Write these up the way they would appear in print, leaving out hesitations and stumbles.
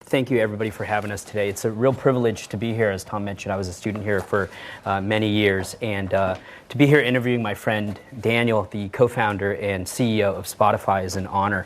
thank you everybody for having us today. It's a real privilege to be here. As Tom mentioned, I was a student here for many years, and to be here interviewing my friend Daniel, the co-founder and CEO of Spotify, is an honor.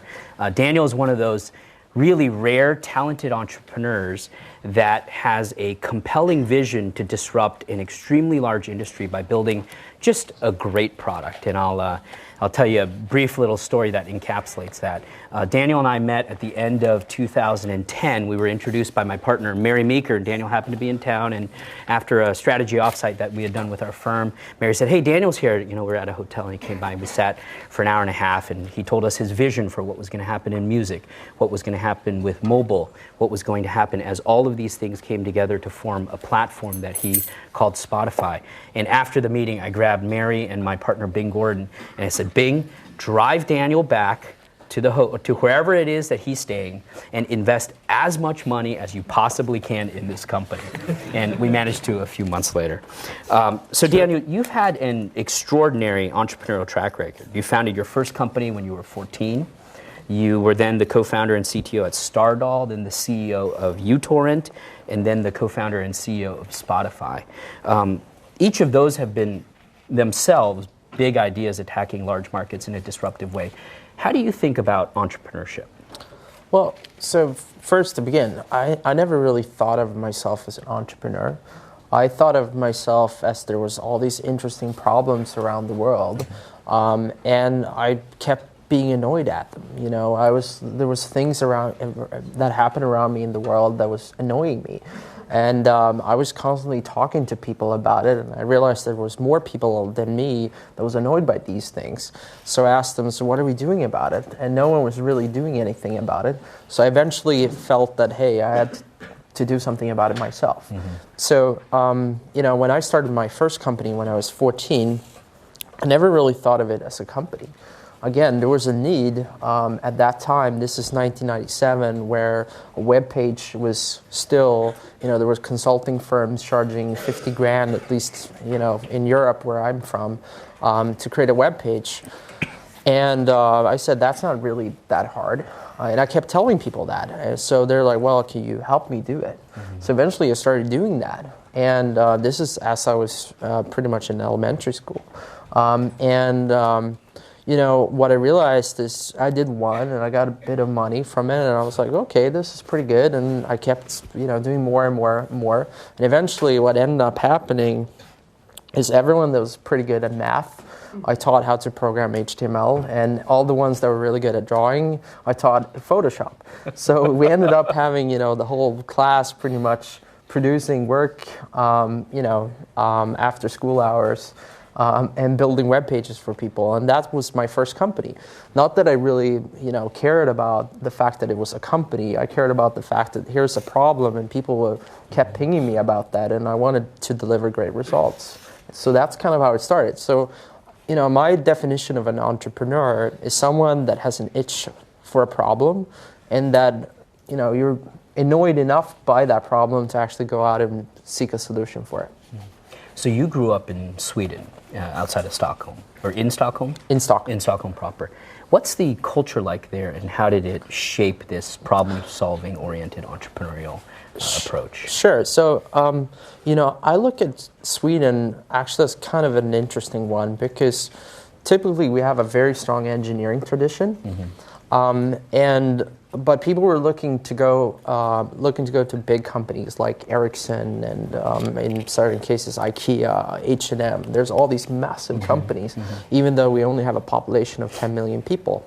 Daniel is one of those really rare, talented entrepreneurs that has a compelling vision to disrupt an extremely large industry by building just a great product. And I'll tell you a brief little story that encapsulates that. Daniel and I met at the end of 2010. We were introduced by my partner, Mary Meeker. Daniel happened to be in town, and after a strategy offsite that we had done with our firm, Mary said, "Hey, Daniel's here." You know, we're at a hotel, and he came by, and we sat for an hour and a half, and he told us his vision for what was going to happen in music, what was going to happen with mobile, what was going to happen as all of these things came together to form a platform that he called Spotify. And after the meeting, I grabbed Mary and my partner, Bing Gordon, and I said, "Bing, drive Daniel back to wherever it is that he's staying and invest as much money as you possibly can in this company." And we managed to a few months later. So Daniel, you've had an extraordinary entrepreneurial track record. You founded your first company when you were 14. You were then the co-founder and CTO at Stardoll, then the CEO of uTorrent, and then the co-founder and CEO of Spotify. Each of those have been themselves big ideas attacking large markets in a disruptive way. How do you think about entrepreneurship? Well, so first to begin, I never really thought of myself as an entrepreneur. I thought of myself as there was all these interesting problems around the world, and I kept being annoyed at them. You know, there was things around that happened around me in the world that was annoying me. And I was constantly talking to people about it, and I realized there was more people than me that was annoyed by these things. So I asked them, so what are we doing about it? And no one was really doing anything about it. So I eventually felt that, hey, I had to do something about it myself. Mm-hmm. So, you know, when I started my first company when I was 14, I never really thought of it as a company. Again, there was a need at that time. This is 1997, where a web page was still, you know, there was consulting firms charging 50 grand, at least, you know, in Europe where I'm from, to create a web page. And I said, that's not really that hard. And I kept telling people that. And so they're like, well, can you help me do it? Mm-hmm. So eventually I started doing that. And this is as I was pretty much in elementary school. You know, what I realized is I did one and I got a bit of money from it, and I was like, okay, this is pretty good. And I kept, you know, doing more and more and more. And eventually what ended up happening is everyone that was pretty good at math, I taught how to program HTML, and all the ones that were really good at drawing, I taught Photoshop. So we ended up having, you know, the whole class pretty much producing work, you know, after school hours. And building web pages for people, and that was my first company. Not that I really, you know, cared about the fact that it was a company. I cared about the fact that here's a problem, and people kept pinging me about that, and I wanted to deliver great results. So that's kind of how it started. So, you know, my definition of an entrepreneur is someone that has an itch for a problem, and that, you know, you're annoyed enough by that problem to actually go out and seek a solution for it. So you grew up in Sweden, outside of Stockholm, or in Stockholm? In Stockholm. In Stockholm proper. What's the culture like there, and how did it shape this problem-solving oriented entrepreneurial approach? Sure. So, you know, I look at Sweden actually as kind of an interesting one, because typically we have a very strong engineering tradition. Mm-hmm. But people were looking to go to big companies like Ericsson and in certain cases IKEA, H&M. There's all these massive companies, even though we only have a population of 10 million people.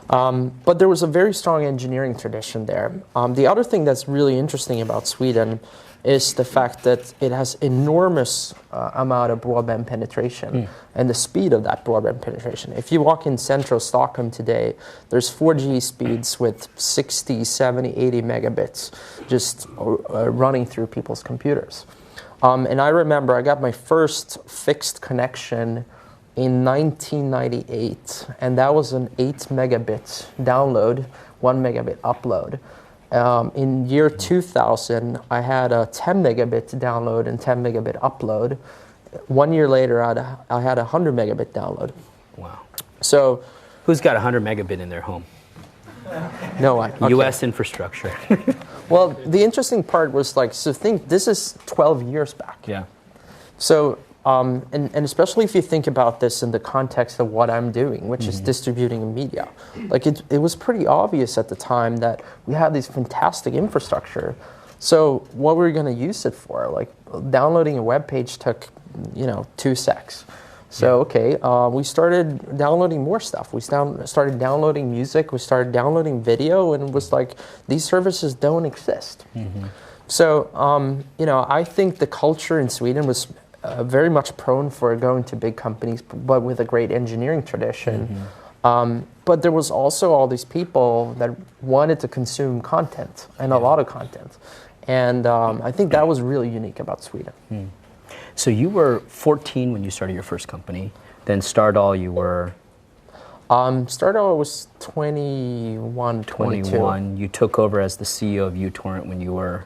But there was a very strong engineering tradition there. The other thing that's really interesting about Sweden is the fact that it has enormous amount of broadband penetration and the speed of that broadband penetration. If you walk in central Stockholm today, there's 4G speeds with 60, 70, 80 megabits just running through people's computers. And I remember I got my first fixed connection in 1998, and that was an 8 megabit download, 1 megabit upload. In year 2000, I had a 10 megabit download and 10 megabit upload. 1 year later, I had a 100 megabit download. Wow. So, who's got 100 megabit in their home? No one. Okay. U.S. infrastructure. Well, the interesting part was like, so think this is 12 years back. Yeah. So, and especially if you think about this in the context of what I'm doing, which is distributing media, like it was pretty obvious at the time that we had this fantastic infrastructure. So what were we going to use it for? Like downloading a web page took, 2 secs. So, okay, we started downloading more stuff. We started downloading music, we started downloading video, and it was like, these services don't exist. So, I think the culture in Sweden was very much prone for going to big companies, but with a great engineering tradition. But there was also all these people that wanted to consume content, and a lot of content. And I think that was really unique about Sweden. So you were 14 when you started your first company. Then Stardoll, you were? Stardoll was 21, 22. 21. You took over as the CEO of uTorrent when you were?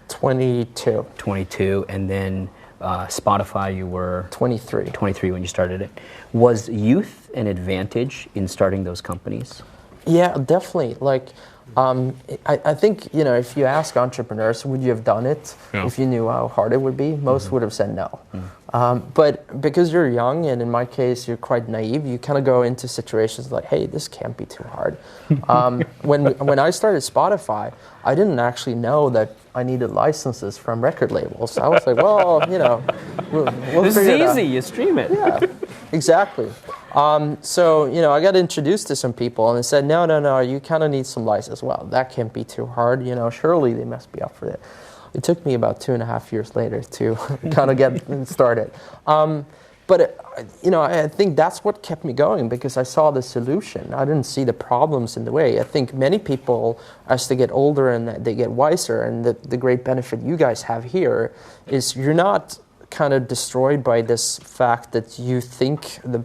22. 22. And then Spotify, you were? 23. 23 when you started it. Was youth an advantage in starting those companies? Yeah, definitely. Like, I think, if you ask entrepreneurs, would you have done it if you knew how hard it would be? Most would have said no. But because you're young, and in my case, you're quite naive, you kind of go into situations like, hey, this can't be too hard. When I started Spotify, I didn't actually know that I needed licenses from record labels. I was like, well, we'll this is figure it out. easy, you stream it. Yeah, exactly. So, I got introduced to some people, and they said, no, you kind of need some license. Well, that can't be too hard. Surely they must be up for it. It took me about 2.5 years later to kind of get started. But I think that's what kept me going, because I saw the solution. I didn't see the problems in the way. I think many people, as they get older and they get wiser, and the great benefit you guys have here is you're not kind of destroyed by this fact that you think the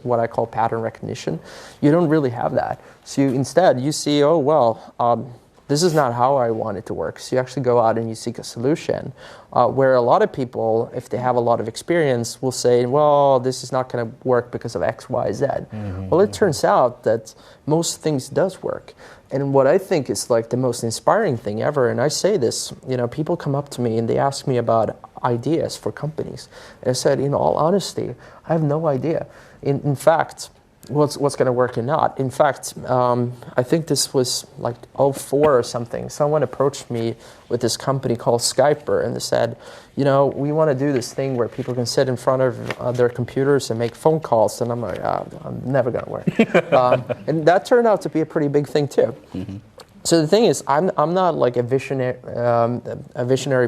what I call pattern recognition. You don't really have that. So instead you see, oh, well, this is not how I want it to work. So you actually go out and you seek a solution. Where a lot of people, if they have a lot of experience, will say, well, this is not going to work because of X, Y, Z. Well, it turns out that most things does work. And what I think is like the most inspiring thing ever, and I say this, people come up to me and they ask me about ideas for companies. And I said, in all honesty, I have no idea. In fact, what's going to work and not. In fact, I think this was like 2004 or something. Someone approached me with this company called Skyper, and they said, we want to do this thing where people can sit in front of their computers and make phone calls. And I'm like, I'm never going to work. And that turned out to be a pretty big thing too. So the thing is, I'm not like a visionary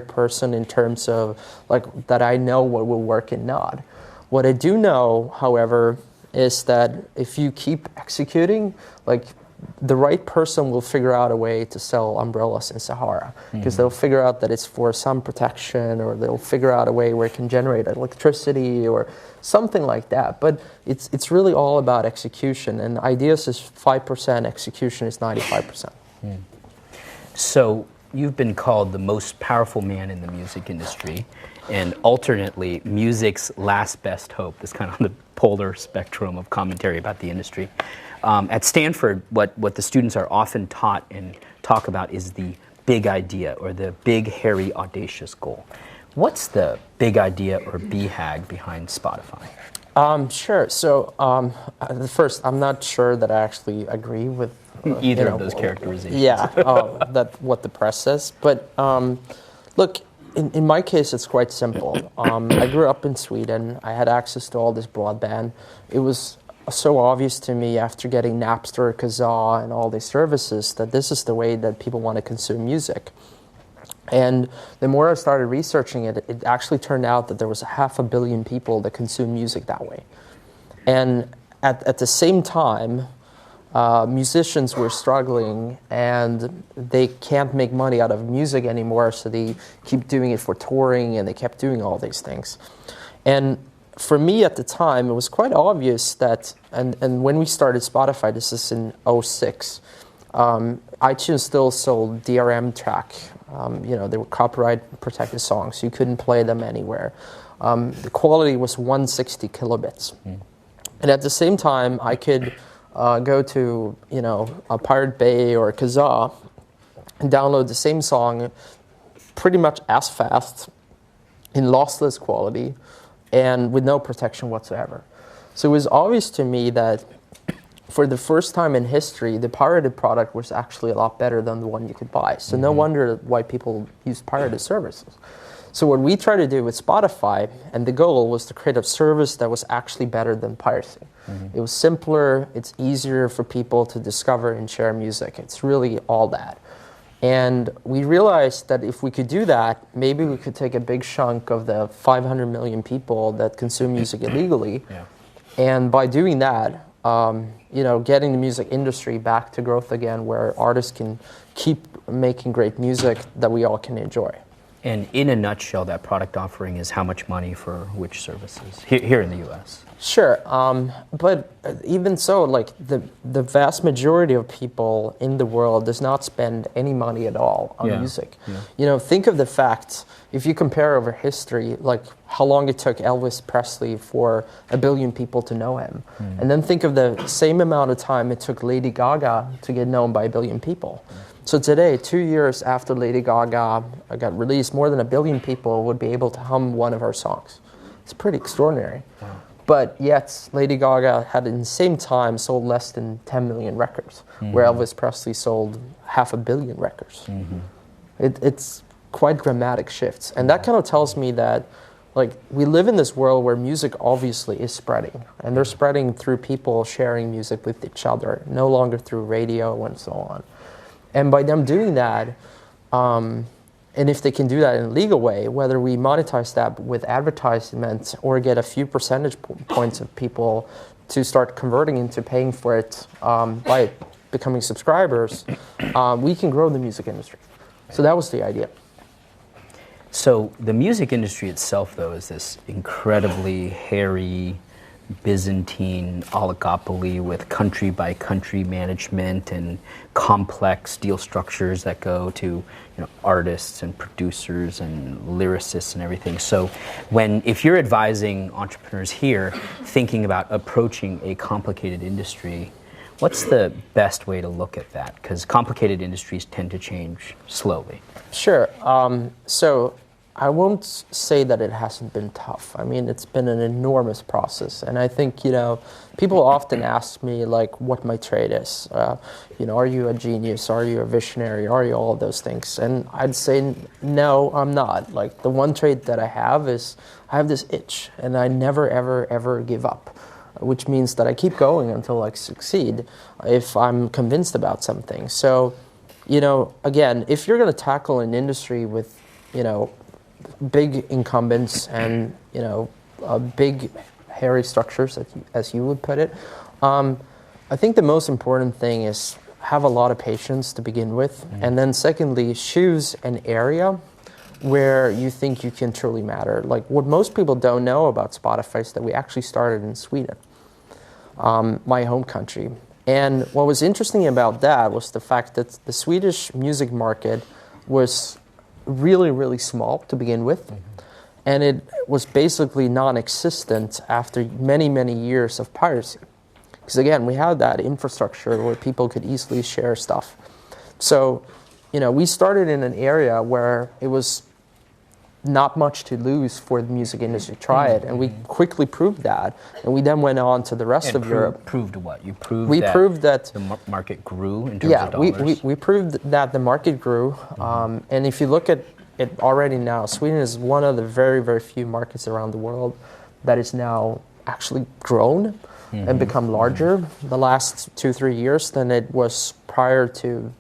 person in terms of like that I know what will work and not. What I do know, however, is that if you keep executing, like the right person will figure out a way to sell umbrellas in Sahara, because they'll figure out that it's for sun protection, or they'll figure out a way where it can generate electricity or something like that. But it's really all about execution, and ideas is 5%, execution is 95%. So you've been called the most powerful man in the music industry, and alternately music's last best hope. That's kind of on the polar spectrum of commentary about the industry. At Stanford, what the students are often taught and talk about is the big idea, or the big, hairy, audacious goal. What's the big idea or BHAG behind Spotify? Sure. So first, I'm not sure that I actually agree with either of those characterizations. Yeah, that what the press says. But look, in my case, it's quite simple. I grew up in Sweden. I had access to all this broadband. It was so obvious to me after getting Napster, Kazaa, and all these services that this is the way that people want to consume music. And the more I started researching it, it actually turned out that there was 500 million people that consume music that way. And at the same time, musicians were struggling, and they can't make money out of music anymore, so they keep doing it for touring, and they kept doing all these things. And for me at the time, it was quite obvious that, and when we started Spotify, this is in 2006, iTunes still sold DRM track. They were copyright protected songs. You couldn't play them anywhere. The quality was 160 kilobits. And at the same time, I could go to, a Pirate Bay or Kazaa and download the same song pretty much as fast in lossless quality and with no protection whatsoever. So it was obvious to me that for the first time in history, the pirated product was actually a lot better than the one you could buy. So no wonder why people use pirated services. So what we tried to do with Spotify, and the goal was to create a service that was actually better than piracy. It was simpler, it's easier for people to discover and share music. It's really all that. And we realized that if we could do that, maybe we could take a big chunk of the 500 million people that consume music illegally. And by doing that, getting the music industry back to growth again, where artists can keep making great music that we all can enjoy. And in a nutshell, that product offering is how much money for which services here in the U.S.? Sure, but even so, like the vast majority of people in the world does not spend any money at all on music. Think of the fact, if you compare over history, like how long it took Elvis Presley for 1 billion people to know him. And then think of the same amount of time it took Lady Gaga to get known by 1 billion people. So today, 2 years after Lady Gaga got released, more than 1 billion people would be able to hum one of her songs. It's pretty extraordinary. But yet, Lady Gaga had in the same time sold less than 10 million records, where Elvis Presley sold 500 million records. It's quite dramatic shifts. And that kind of tells me that we live in this world where music obviously is spreading. And they're spreading through people sharing music with each other, no longer through radio and so on. And by them doing that, and if they can do that in a legal way, whether we monetize that with advertisements or get a few percentage points of people to start converting into paying for it by becoming subscribers, we can grow the music industry. So that was the idea. So the music industry itself, though, is this incredibly hairy, Byzantine oligopoly with country-by-country management and complex deal structures that go to artists and producers and lyricists and everything. So if you're advising entrepreneurs here thinking about approaching a complicated industry, what's the best way to look at that? Because complicated industries tend to change slowly. Sure. So I won't say that it hasn't been tough. I mean, it's been an enormous process. And I think, people often ask me, what my trade is. Are you a genius? Are you a visionary? Are you all of those things? And I'd say, no, I'm not. The one trait that I have is I have this itch, and I never, ever, ever give up, which means that I keep going until I succeed if I'm convinced about something. So, again, if you're going to tackle an industry with, big incumbents and big hairy structures, as you would put it, I think the most important thing is have a lot of patience to begin with, and then secondly, choose an area where you think you can truly matter. What most people don't know about Spotify is that we actually started in Sweden, my home country. And what was interesting about that was the fact that the Swedish music market was really, really small to begin with. And it was basically non-existent after many, many years of piracy. Because again, we had that infrastructure where people could easily share stuff. So, we started in an area where it was not much to lose for the music industry to try it, and we quickly proved that, and we then went on to the rest of Europe. Proved what? You proved proved that the market grew in terms of dollars? we proved that the market grew, and if you look at it already now, Sweden is one of the very, very few markets around the world that is now actually grown and become larger the last 2-3 years than it was prior to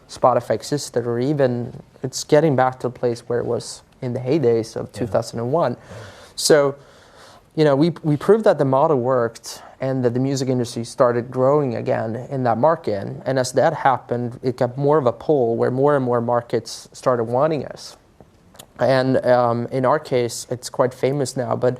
Spotify existed, or even it's getting back to the place where it was in the heydays of 2001. So, we proved that the model worked and that the music industry started growing again in that market. And as that happened, it got more of a pull where more and more markets started wanting us. And in our case, it's quite famous now, but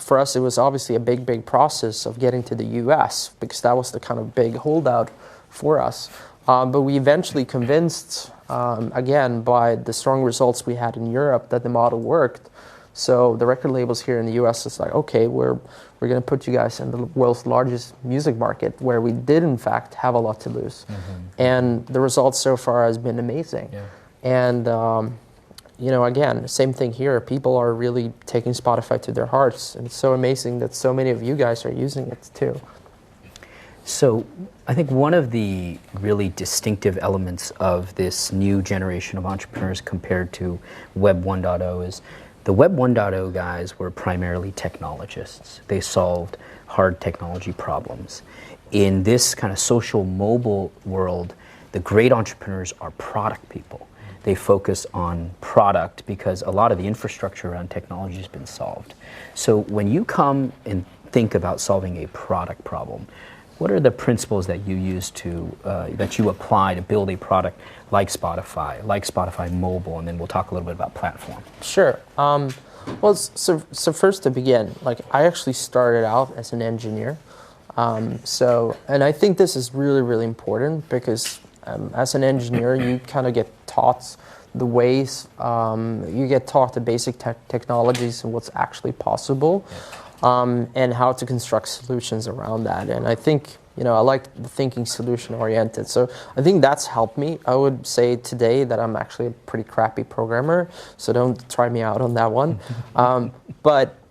for us, it was obviously a big, big process of getting to the US because that was the kind of big holdout for us. But we eventually convinced, again, by the strong results we had in Europe that the model worked, So the record labels here in the US is like, okay, we're going to put you guys in the world's largest music market, where we did in fact have a lot to lose. And the results so far has been amazing. Yeah. And you know, again, same thing here. People are really taking Spotify to their hearts, and it's so amazing that so many of you guys are using it too. So I think one of the really distinctive elements of this new generation of entrepreneurs compared to Web 1.0 is the Web 1.0 guys were primarily technologists. They solved hard technology problems. In this kind of social mobile world, the great entrepreneurs are product people. They focus on product because a lot of the infrastructure around technology has been solved. So when you come and think about solving a product problem, what are the principles that you use to, that you apply to build a product like Spotify Mobile, and then we'll talk a little bit about platform. Sure. Well, so first to begin, like I actually started out as an engineer. And I think this is really, really important because as an engineer, you kind of get taught the ways, you get taught the basic technologies and what's actually possible, and how to construct solutions around that. And I think, you know, I like the thinking solution oriented. So I think that's helped me. I would say today that I'm actually a pretty crappy programmer, so don't try me out on that one.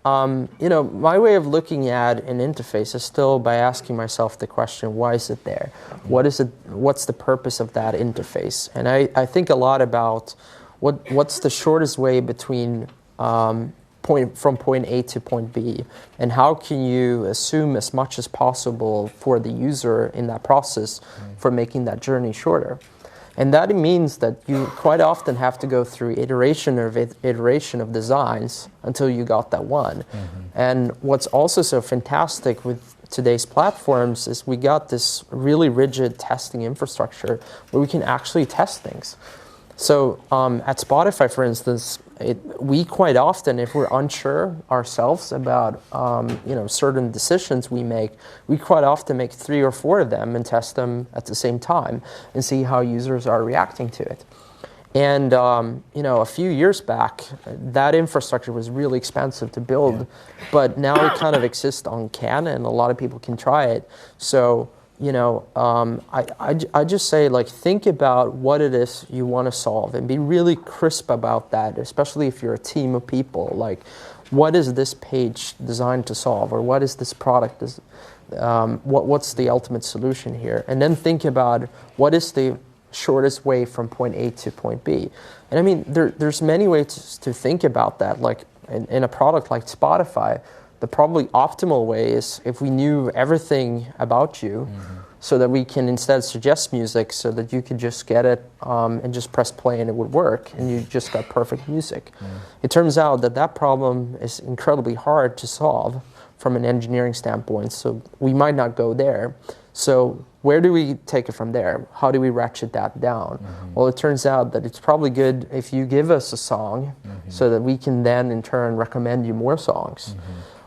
You know, my way of looking at an interface is still by asking myself the question, why is it there? What is it? What's the purpose of that interface? And I think a lot about what's the shortest way between from point A to point B, and how can you assume as much as possible for the user in that process for making that journey shorter. And that means that you quite often have to go through iteration of designs until you got that one. And what's also so fantastic with today's platforms is we got this really rigid testing infrastructure where we can actually test things. So at Spotify, for instance, we quite often, if we're unsure ourselves about you know, certain decisions we make, we quite often make 3 or 4 of them and test them at the same time and see how users are reacting to it. And you know, a few years back, that infrastructure was really expensive to build, but now it kind of exists on CAN, and a lot of people can try it. So you know, I just say, like, think about what it is you want to solve and be really crisp about that, especially if you're a team of people. Like, what is this page designed to solve, or what is this product? What's the ultimate solution here? And then think about what is the shortest way from point A to point B. And I mean, there's many ways to think about that. Like in a product like Spotify, the probably optimal way is if we knew everything about you, so that we can instead suggest music so that you could just get it and just press play and it would work, and you just got perfect music. It turns out that problem is incredibly hard to solve from an engineering standpoint, so we might not go there. So where do we take it from there? How do we ratchet that down? Well, it turns out that it's probably good if you give us a song so that we can then in turn recommend you more songs.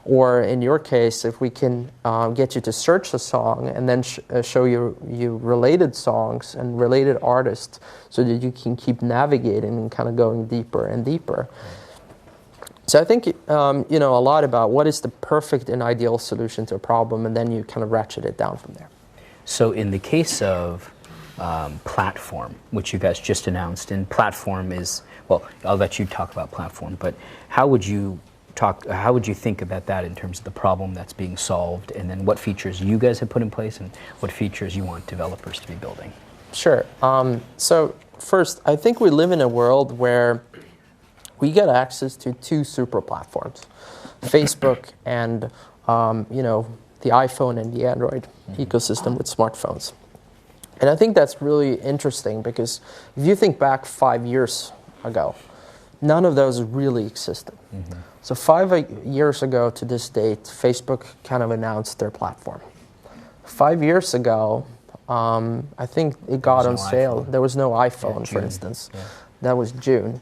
Or in your case, if we can get you to search a song and then show you related songs and related artists so that you can keep navigating and kind of going deeper and deeper. So I think you know, a lot about what is the perfect and ideal solution to a problem, and then you kind of ratchet it down from there. So in the case of platform, which you guys just announced, and platform is, well, I'll let you talk about platform, but how would you think about that in terms of the problem that's being solved, and then what features you guys have put in place and what features you want developers to be building? Sure. So first, I think we live in a world where we get access to 2 super platforms, Facebook and you know, the iPhone and the Android ecosystem with smartphones. And I think that's really interesting because if you think back 5 years ago, none of those really existed. So 5 years ago to this date, Facebook kind of announced their platform. 5 years ago, I think it got on sale. There was no iPhone, for instance. That was June.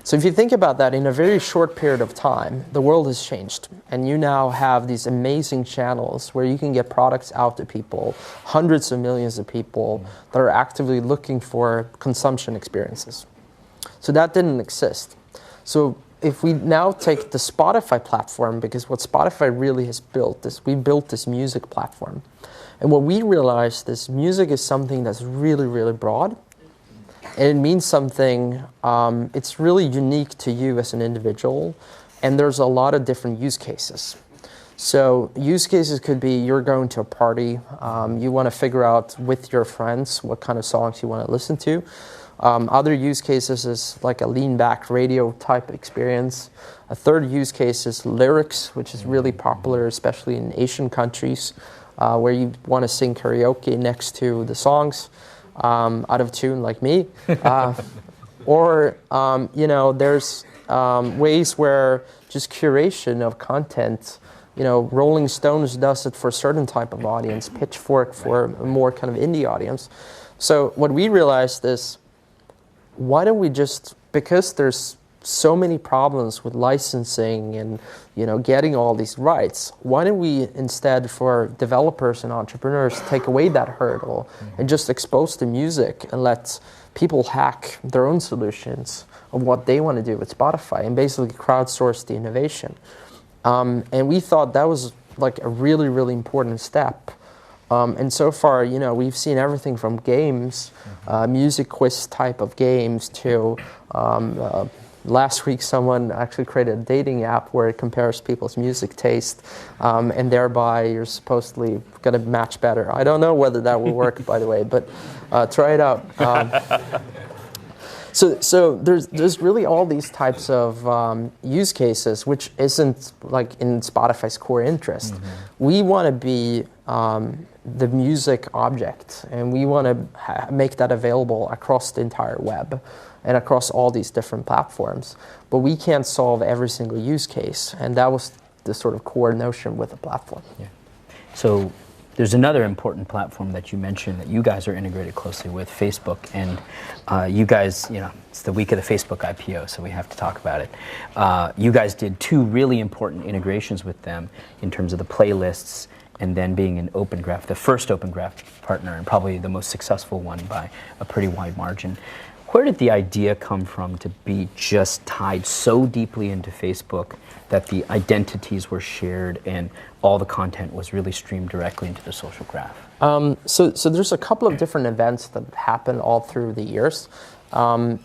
So if you think about that, in a very short period of time, the world has changed. And you now have these amazing channels where you can get products out to people, hundreds of millions of people that are actively looking for consumption experiences. So that didn't exist. So if we now take the Spotify platform, because what Spotify really has built is we built this music platform. And what we realized is music is something that's really, really broad. And it means something, it's really unique to you as an individual. And there's a lot of different use cases. So use cases could be you're going to a party, you want to figure out with your friends what kind of songs you want to listen to. Other use cases is like a lean back radio type experience. A third use case is lyrics, which is really popular, especially in Asian countries, where you want to sing karaoke next to the songs, out of tune like me. Or, there's ways where just curation of content, Rolling Stones does it for a certain type of audience, Pitchfork for a more kind of indie audience. So what we realized is, why don't we just, because there's so many problems with licensing and getting all these rights, why don't we instead, for developers and entrepreneurs, take away that hurdle and just expose the music and let people hack their own solutions of what they want to do with Spotify and basically crowdsource the innovation. And we thought that was like a really, really important step. And so far, we've seen everything from games, music quiz type of games, to last week someone actually created a dating app where it compares people's music taste, and thereby you're supposedly going to match better. I don't know whether that will work, by the way, but try it out. So there's really all these types of use cases, which isn't like in Spotify's core interest. We want to be the music object, and we want to make that available across the entire web and across all these different platforms. But we can't solve every single use case, and that was the sort of core notion with the platform. Yeah. So there's another important platform that you mentioned that you guys are integrated closely with, Facebook, and you guys, it's the week of the Facebook IPO, so we have to talk about it. You guys did two really important integrations with them in terms of the playlists and then being an Open Graph, the first Open Graph partner, and probably the most successful one by a pretty wide margin. Where did the idea come from to be just tied so deeply into Facebook that the identities were shared and all the content was really streamed directly into the social graph? So there's a couple of different events that happen all through the years. From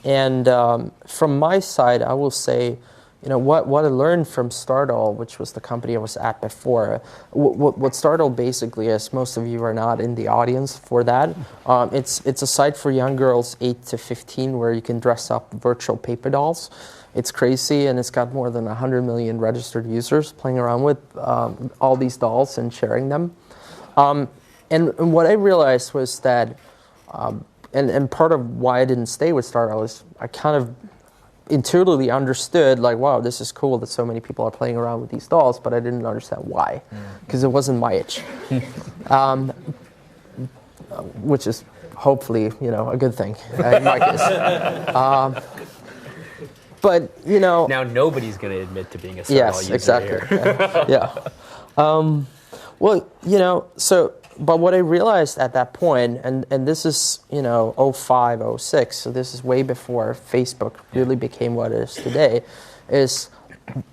my side, I will say, what I learned from Stardoll, which was the company I was at before, what Stardoll basically is, most of you are not in the audience for that. It's a site for young girls 8 to 15 where you can dress up virtual paper dolls. It's crazy, and it's got more than 100 million registered users playing around with all these dolls and sharing them. And what I realized was that, and part of why I didn't stay with Stardoll is I kind of intuitively understood, like, wow, this is cool that so many people are playing around with these dolls, but I didn't understand why, because it wasn't my itch. Which is hopefully, a good thing in my case. But, Now nobody's going to admit to being a Stardoll user. Yes, exactly. Here. But what I realized at that point, and this is, 05, 06, so this is way before Facebook really became what it is today, is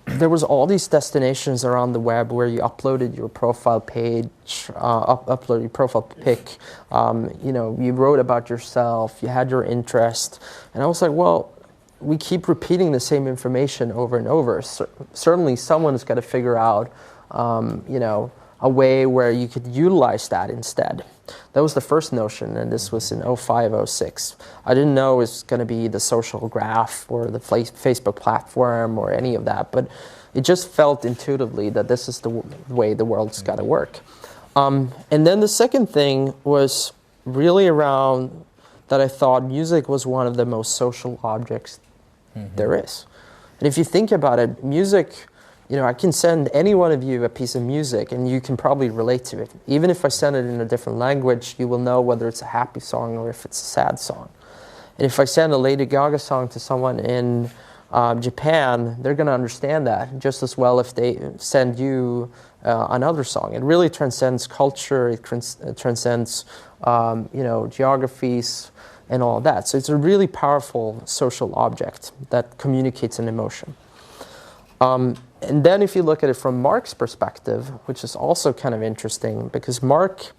there was all these destinations around the web where you uploaded your profile page, uploaded your profile pic, you wrote about yourself, you had your interest, and I was like, well, we keep repeating the same information over and over. Certainly someone's got to figure out, a way where you could utilize that instead. That was the first notion, and this was in 05, 06. I didn't know it was going to be the social graph or the Facebook platform or any of that, but it just felt intuitively that this is the way the world's got to work. And then the second thing was really around that I thought music was one of the most social objects there is. And if you think about it, music, I can send any one of you a piece of music and you can probably relate to it. Even if I send it in a different language, you will know whether it's a happy song or if it's a sad song. And if I send a Lady Gaga song to someone in Japan, they're going to understand that just as well if they send you another song. It really transcends culture, it transcends geographies and all of that. So it's a really powerful social object that communicates an emotion. And then if you look at it from Mark's perspective, which is also kind of interesting, because Mark,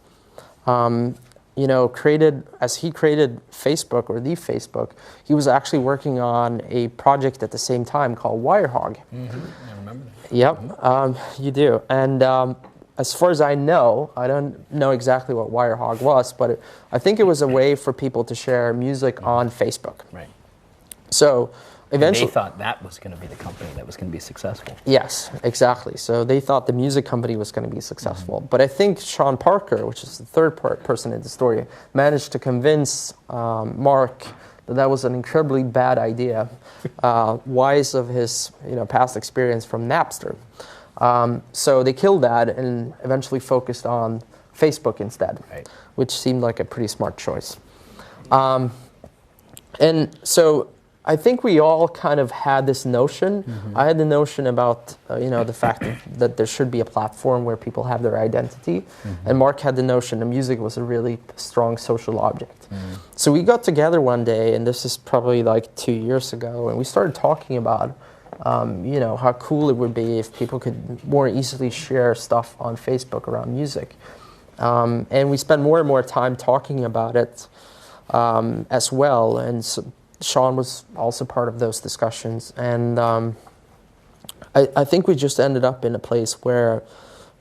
as he created Facebook, or the Facebook, he was actually working on a project at the same time called Wirehog. Mm-hmm. I remember that. Yep, you do. And as far as I know, I don't know exactly what Wirehog was, but I think it was a way for people to share music on Facebook. Right. So eventually, they thought that was going to be the company that was going to be successful. Yes, exactly. So they thought the music company was going to be successful. But I think Sean Parker, which is the third person in the story, managed to convince Mark that was an incredibly bad idea, wise of his past experience from Napster. So they killed that and eventually focused on Facebook instead, right, which seemed like a pretty smart choice. And so I think we all kind of had this notion. Mm-hmm. I had the notion about the fact that there should be a platform where people have their identity, mm-hmm. and Mark had the notion that music was a really strong social object. Mm-hmm. So we got together one day, and this is probably like 2 years ago, and we started talking about how cool it would be if people could more easily share stuff on Facebook around music, and we spent more and more time talking about it as well, and so Sean was also part of those discussions, and I think we just ended up in a place where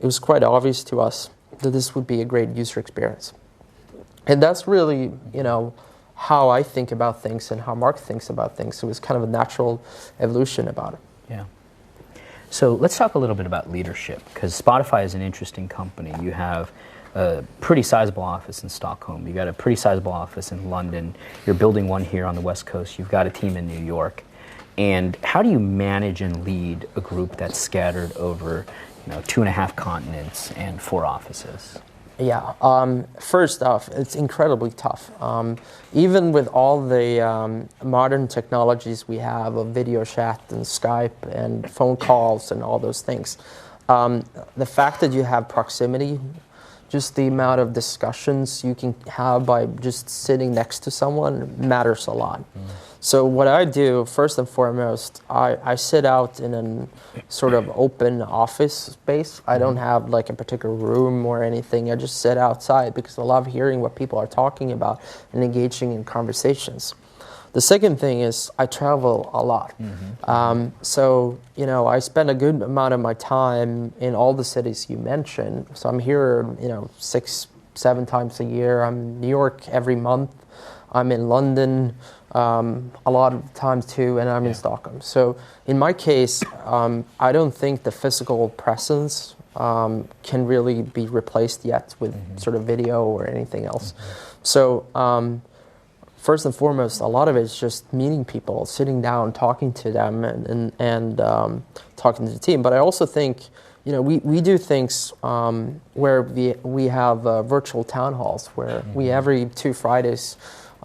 it was quite obvious to us that this would be a great user experience. And that's really, how I think about things and how Mark thinks about things. So it was kind of a natural evolution about it. Yeah. So let's talk a little bit about leadership, because Spotify is an interesting company. You have a pretty sizable office in Stockholm. You've got a pretty sizable office in London. You're building one here on the West Coast. You've got a team in New York. And how do you manage and lead a group that's scattered over 2.5 continents and 4 offices? Yeah, first off, it's incredibly tough. Even with all the modern technologies we have of video chat and Skype and phone calls and all those things, the fact that you have proximity, just the amount of discussions you can have by just sitting next to someone matters a lot. Mm. So what I do, first and foremost, I sit out in a sort of open office space. I don't have like a particular room or anything. I just sit outside because I love hearing what people are talking about and engaging in conversations. The second thing is I travel a lot. Mm-hmm. So, I spend a good amount of my time in all the cities you mentioned. So I'm here, 6-7 times a year. I'm in New York every month. I'm in London a lot of times too, and I'm in Stockholm. So in my case, I don't think the physical presence can really be replaced yet with sort of video or anything else. Mm-hmm. So first and foremost, a lot of it is just meeting people, sitting down, talking to them, and talking to the team. But I also think, we do things where we have virtual town halls where we every 2 Fridays,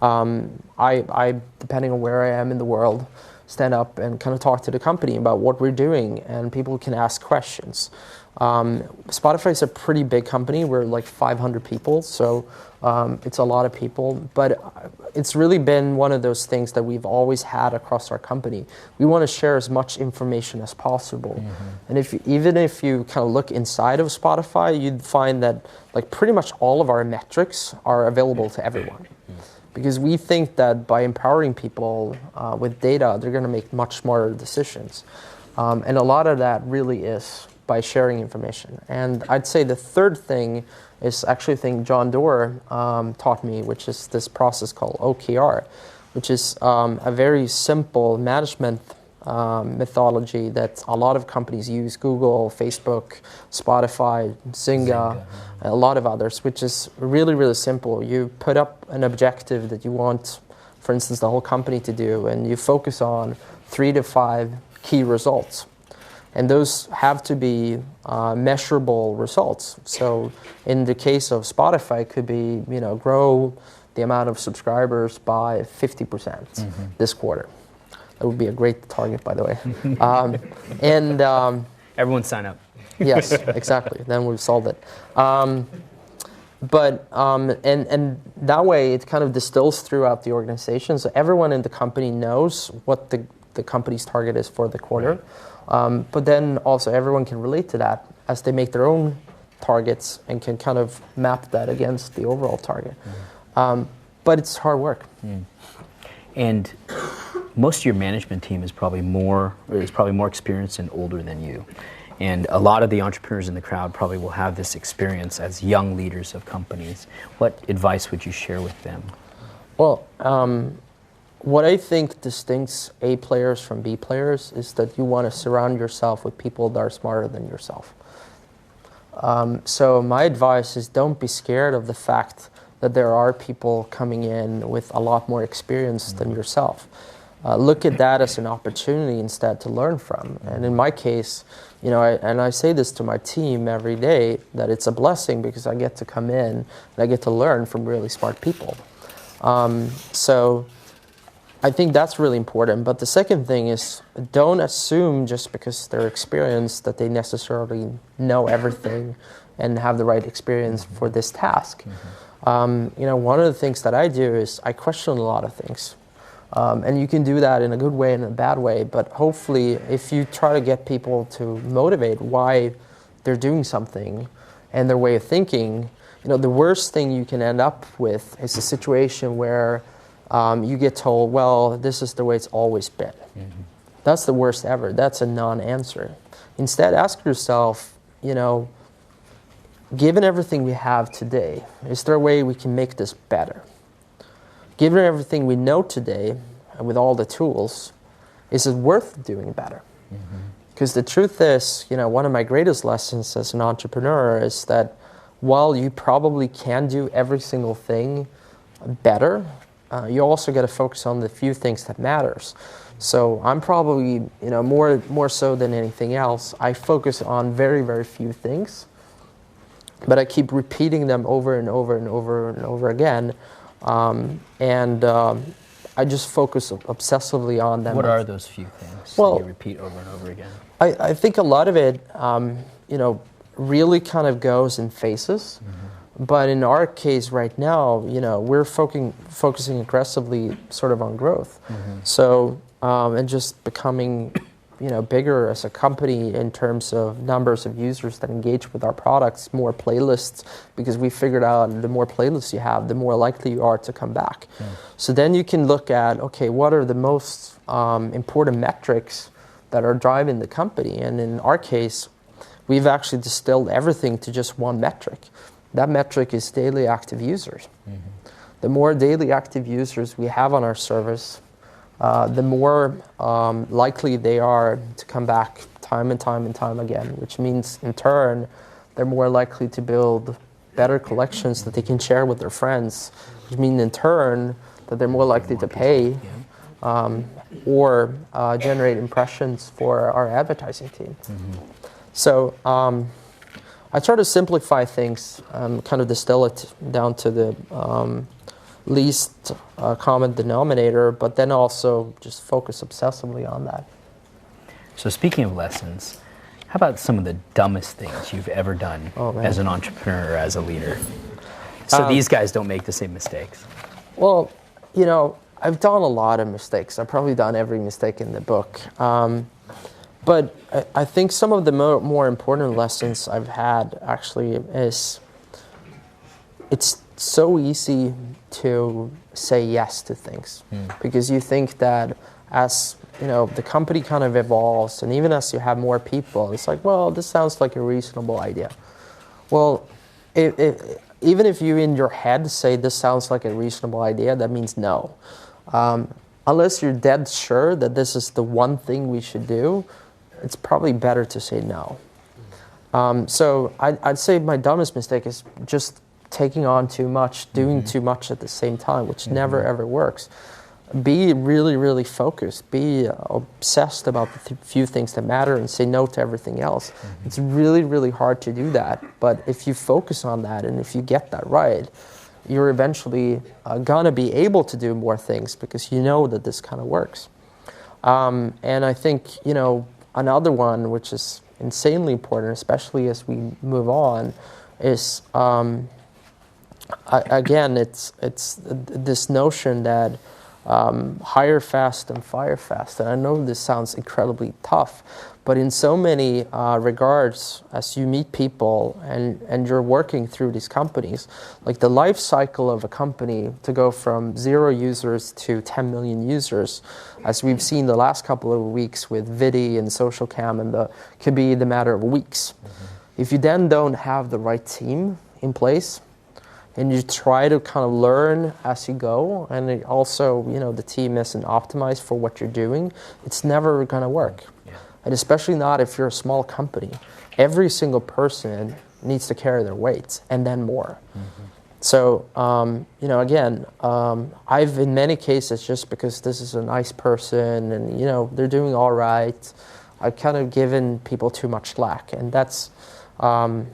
I depending on where I am in the world, stand up and kind of talk to the company about what we're doing, and people can ask questions. Spotify is a pretty big company. We're like 500 people, so it's a lot of people. But it's really been one of those things that we've always had across our company. We want to share as much information as possible. Mm-hmm. And even if you kind of look inside of Spotify, you'd find that like pretty much all of our metrics are available to everyone. Because we think that by empowering people with data, they're going to make much smarter decisions. And a lot of that really is by sharing information. And I'd say the third thing is actually a thing John Doerr taught me, which is this process called OKR, which is a very simple management methodology that a lot of companies use, Google, Facebook, Spotify, Zynga, a lot of others, which is really, really simple. You put up an objective that you want, for instance, the whole company to do, and you focus on 3 to 5 key results. And those have to be measurable results. So in the case of Spotify, it could be, grow the amount of subscribers by 50% this quarter. That would be a great target, by the way. Everyone sign up. Yes, exactly. Then we've solved it. But that way it kind of distills throughout the organization. So everyone in the company knows what the company's target is for the quarter. But then also everyone can relate to that as they make their own targets and can kind of map that against the overall target. But it's hard work. And most of your management team is probably more experienced and older than you. And a lot of the entrepreneurs in the crowd probably will have this experience as young leaders of companies. What advice would you share with them? Well, what I think distincts A players from B players is that you want to surround yourself with people that are smarter than yourself. So my advice is don't be scared of the fact that there are people coming in with a lot more experience than yourself. Look at that as an opportunity instead to learn from. And in my case, I say this to my team every day, that it's a blessing because I get to come in and I get to learn from really smart people. So I think that's really important. But the second thing is, don't assume just because they're experienced that they necessarily know everything and have the right experience for this task. One of the things that I do is I question a lot of things. And you can do that in a good way and a bad way, but hopefully if you try to get people to motivate why they're doing something and their way of thinking, the worst thing you can end up with is a situation where you get told, well, this is the way it's always been. That's the worst ever. That's a non-answer. Instead, ask yourself, given everything we have today, is there a way we can make this better? Given everything we know today, and with all the tools, is it worth doing better? Because the truth is, one of my greatest lessons as an entrepreneur is that while you probably can do every single thing better, you also got to focus on the few things that matters. So I'm probably, more so than anything else, I focus on very, very few things, but I keep repeating them over and over and over and over again. I just focus obsessively on them. What are those few things that you repeat over and over again? I think a lot of it, really kind of goes in phases. But in our case right now, we're focusing aggressively sort of on growth. So, and just becoming bigger as a company in terms of numbers of users that engage with our products, more playlists, because we figured out the more playlists you have, the more likely you are to come back. So then you can look at, okay, what are the most important metrics that are driving the company? And in our case, we've actually distilled everything to just one metric. That metric is daily active users. The more daily active users we have on our service, the more likely they are to come back time and time and time again, which means in turn, they're more likely to build better collections that they can share with their friends, which means in turn that they're more likely to pay or generate impressions for our advertising team. So I try to simplify things, kind of distill it down to the least common denominator, but then also just focus obsessively on that. So speaking of lessons, how about some of the dumbest things you've ever done as an entrepreneur or as a leader? So these guys don't make the same mistakes. Well, I've done a lot of mistakes. I've probably done every mistake in the book. But I think some of the more important lessons I've had actually is it's so easy to say yes to things because you think that as the company kind of evolves and even as you have more people, it's like, well, this sounds like a reasonable idea. Well, even if you in your head say this sounds like a reasonable idea, that means no. Unless you're dead sure that this is the one thing we should do, it's probably better to say no. So I'd say my dumbest mistake is just taking on too much, doing too much at the same time, which never ever works. Be really, really focused. Be obsessed about the few things that matter and say no to everything else. It's really, really hard to do that. But if you focus on that and if you get that right, you're eventually gonna be able to do more things because you know that this kind of works. And I think, another one, which is insanely important, especially as we move on, is again, it's this notion that hire fast and fire fast. And I know this sounds incredibly tough, but in so many regards, as you meet people and you're working through these companies, like the life cycle of a company to go from 0 users to 10 million users, as we've seen the last couple of weeks with Vidi and SocialCam, and could be the matter of weeks. If you then don't have the right team in place, and you try to kind of learn as you go, and it also, the team isn't optimized for what you're doing, it's never going to work. Yeah. And especially not if you're a small company. Every single person needs to carry their weight, and then more. Mm-hmm. So, again, I've in many cases, just because this is a nice person and, they're doing all right, I've kind of given people too much slack. And that's a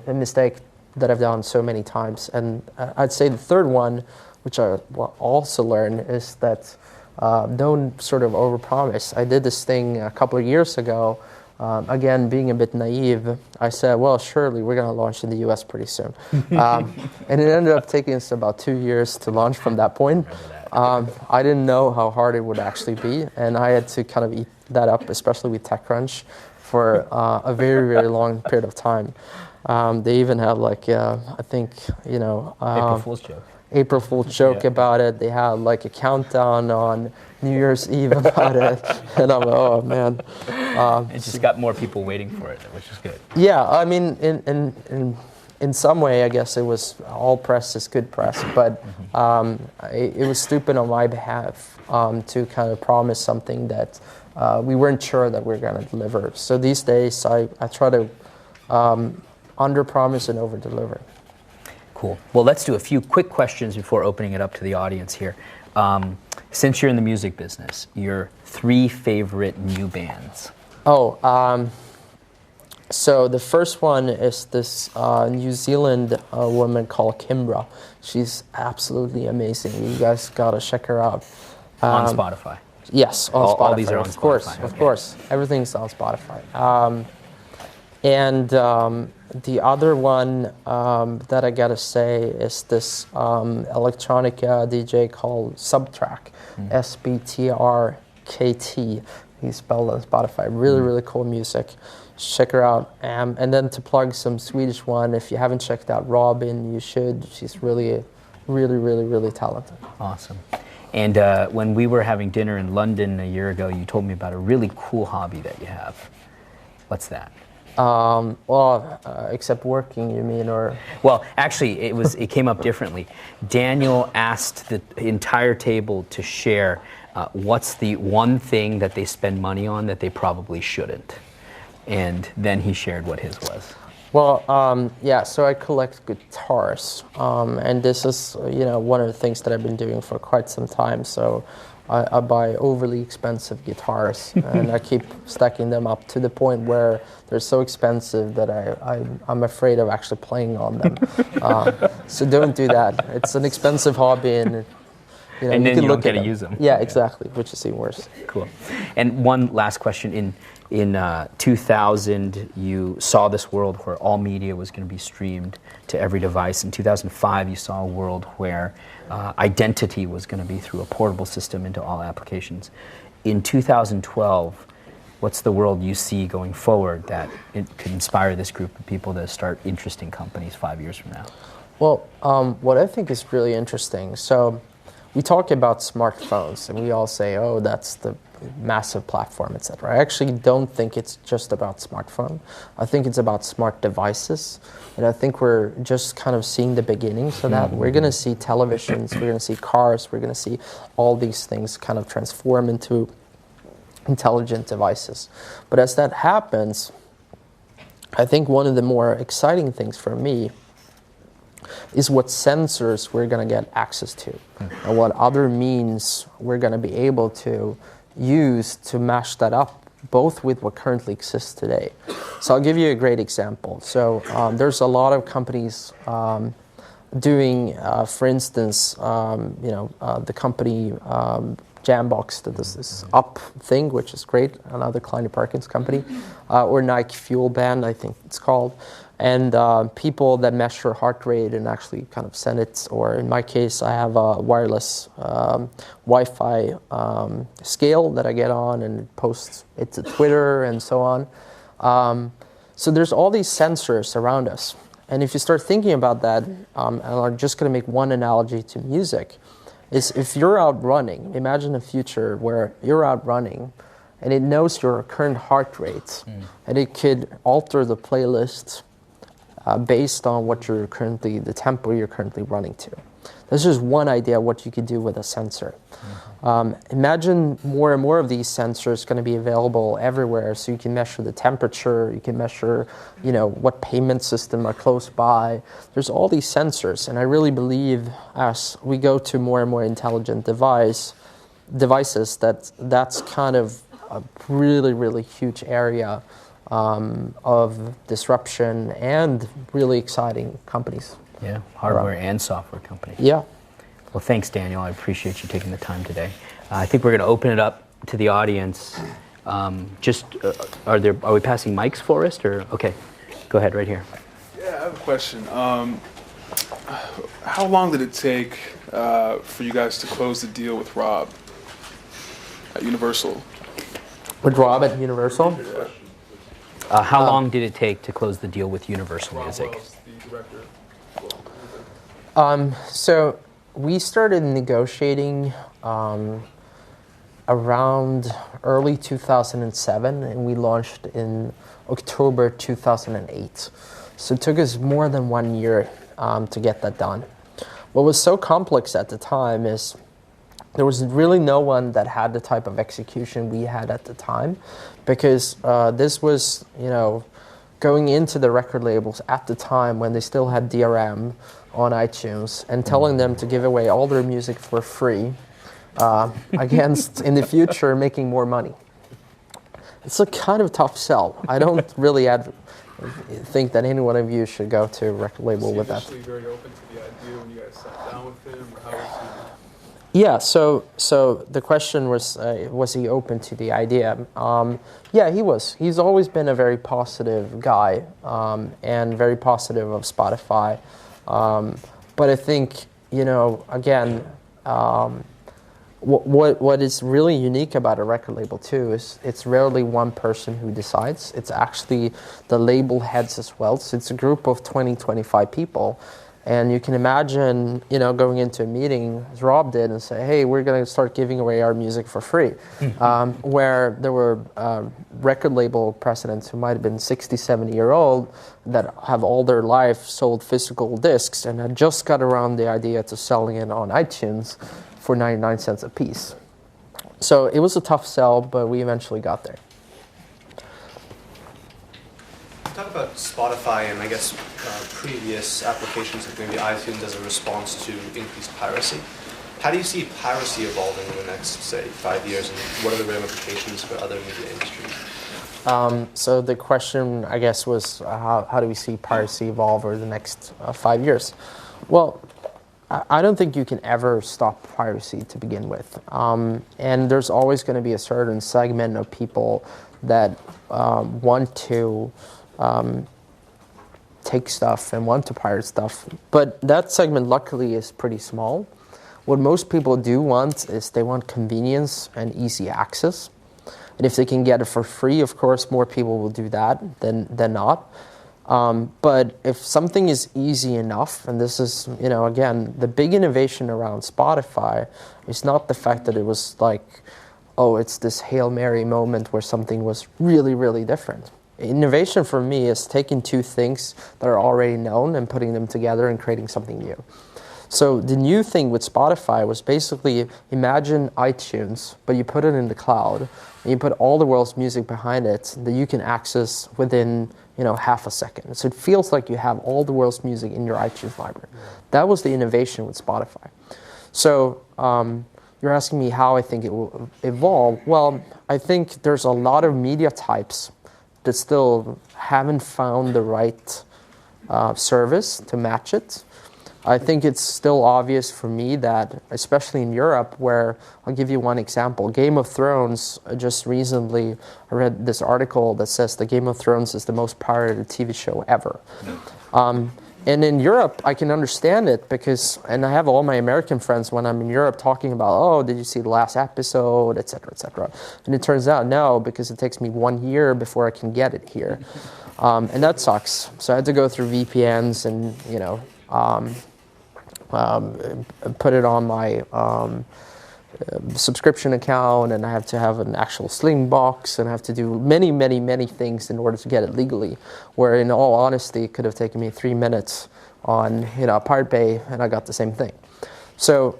mistake that I've done so many times. And I'd say the third one, which I will also learn, is that don't sort of overpromise. I did this thing a couple of years ago. Again, being a bit naive, I said, well, surely we're going to launch in the US pretty soon. And it ended up taking us about 2 years to launch from that point. I didn't know how hard it would actually be, and I had to kind of eat that up, especially with TechCrunch, for a very, very long period of time. They even have I think, April Fool's joke. April Fool's joke about it. They had like a countdown on New Year's Eve about it, and I'm like, oh man. It just got more people waiting for it, which is good. Yeah, I mean, in some way, I guess it was all press is good press, but it was stupid on my behalf to kind of promise something that we weren't sure that we were going to deliver. So these days, I try to under-promise and over-deliver. Cool. Well, let's do a few quick questions before opening it up to the audience here. Since you're in the music business, your 3 favorite new bands? So the first one is this New Zealand woman called Kimbra. She's absolutely amazing. You guys gotta check her out. On Spotify? Yes, on Spotify. All these are on Spotify. Of course. Everything's on Spotify. And the other one that I gotta say is this electronic DJ called Subtrack, SBTRKT. He's spelled on Spotify. Really, really cool music. Check her out. And then to plug some Swedish one, if you haven't checked out Robin, you should. She's really, really, really, really talented. Awesome. And when we were having dinner in London a year ago, you told me about a really cool hobby that you have. What's that? Except working, you mean, or? Well, actually, it came up differently. Daniel asked the entire table to share what's the one thing that they spend money on that they probably shouldn't. And then he shared what his was. Well, so I collect guitars, and this is, one of the things that I've been doing for quite some time. So I buy overly expensive guitars, and I keep stacking them up to the point where they're so expensive that I'm afraid of actually playing on them. So don't do that. It's an expensive hobby, and and then you don't get to use them. Yeah, exactly, which is even worse. Cool. And one last question. In 2000, you saw this world where all media was going to be streamed to every device. In 2005, you saw a world where identity was going to be through a portable system into all applications. In 2012, what's the world you see going forward that it could inspire this group of people to start interesting companies 5 years from now? Well, what I think is really interesting, so we talk about smartphones, and we all say, oh, that's the massive platform, etc. I actually don't think it's just about smartphone. I think it's about smart devices, and I think we're just kind of seeing the beginnings of that. We're going to see televisions, we're going to see cars, we're going to see all these things kind of transform into intelligent devices. But as that happens, I think one of the more exciting things for me is what sensors we're going to get access to, and what other means we're going to be able to use to mash that up, both with what currently exists today. So I'll give you a great example. So there's a lot of companies doing, for instance, the company Jambox that does this Up thing, which is great, another Kleiner Perkins company, or Nike Fuel Band, I think it's called. and people that measure heart rate and actually kind of send it, or in my case, I have a wireless Wi-Fi scale that I get on and post it to Twitter and so on. So there's all these sensors around us. And if you start thinking about that, and I'm just going to make one analogy to music, is if you're out running, imagine a future where you're out running and it knows your current heart rate, and it could alter the playlist based on what you're currently, the tempo you're currently running to. That's just one idea of what you could do with a sensor. Imagine more and more of these sensors going to be available everywhere, so you can measure the temperature, you can measure, what payment system are close by. There's all these sensors, and I really believe as we go to more and more intelligent devices, that's kind of a really, really huge area of disruption and really exciting companies. Yeah, hardware and software companies. Yeah. Well, thanks, Daniel. I appreciate you taking the time today. I think we're going to open it up to the audience. Are we passing mics for us, or okay? Go ahead, right here. Yeah, I have a question. How long did it take for you guys to close the deal with Rob at Universal? With Rob at Universal? How long did it take to close the deal with Universal Music? The director. So we started negotiating around early 2007, and we launched in October 2008. So it took us more than 1 year to get that done. What was so complex at the time is there was really no one that had the type of execution we had at the time, because this was, going into the record labels at the time when they still had DRM on iTunes and telling them to give away all their music for free against, in the future, making more money. It's a kind of tough sell. I don't really think that any one of you should go to a record label with that. Was he initially very open to the idea when you guys sat down with him, or how was he? Yeah, so the question was he open to the idea? Yeah, he was. He's always been a very positive guy and very positive of Spotify. But I think, again, what is really unique about a record label too is it's rarely one person who decides. It's actually the label heads as well. So it's a group of 20, 25 people. And you can imagine, going into a meeting, as Rob did, and say, hey, we're going to start giving away our music for free. Where there were record label presidents who might have been 60, 70-year-old that have all their life sold physical discs and had just got around the idea to selling it on iTunes for 99 cents a piece. So it was a tough sell, but we eventually got there. Talk about Spotify and I guess previous applications like maybe iTunes as a response to increased piracy. How do you see piracy evolving in the next, say, 5 years, and what are the ramifications for other media industries? So the question, I guess, was how do we see piracy evolve over the next 5 years? Well, I don't think you can ever stop piracy to begin with. And there's always going to be a certain segment of people that want to take stuff and want to pirate stuff. But that segment, luckily, is pretty small. What most people do want is they want convenience and easy access. And if they can get it for free, of course, more people will do that than not. But if something is easy enough, and this is, again, the big innovation around Spotify is not the fact that it was like, oh, it's this Hail Mary moment where something was really, really different. Innovation for me is taking two things that are already known and putting them together and creating something new. So the new thing with Spotify was basically imagine iTunes, but you put it in the cloud and you put all the world's music behind it that you can access within half a second. So it feels like you have all the world's music in your iTunes library. That was the innovation with Spotify. So you're asking me how I think it will evolve. Well, I think there's a lot of media types that still haven't found the right service to match it. I think it's still obvious for me that, especially in Europe, where, I'll give you one example. Game of Thrones, just recently, I read this article that says that Game of Thrones is the most pirated TV show ever. And in Europe, I can understand it because, and I have all my American friends when I'm in Europe talking about, oh, did you see the last episode, et cetera, et cetera. And it turns out, no, because it takes me 1 year before I can get it here. And that sucks. So I had to go through VPNs and, put it on my subscription account, and I have to have an actual Sling box, and I have to do many, many, many things in order to get it legally, where in all honesty, it could have taken me 3 minutes on Pirate Bay, and I got the same thing. So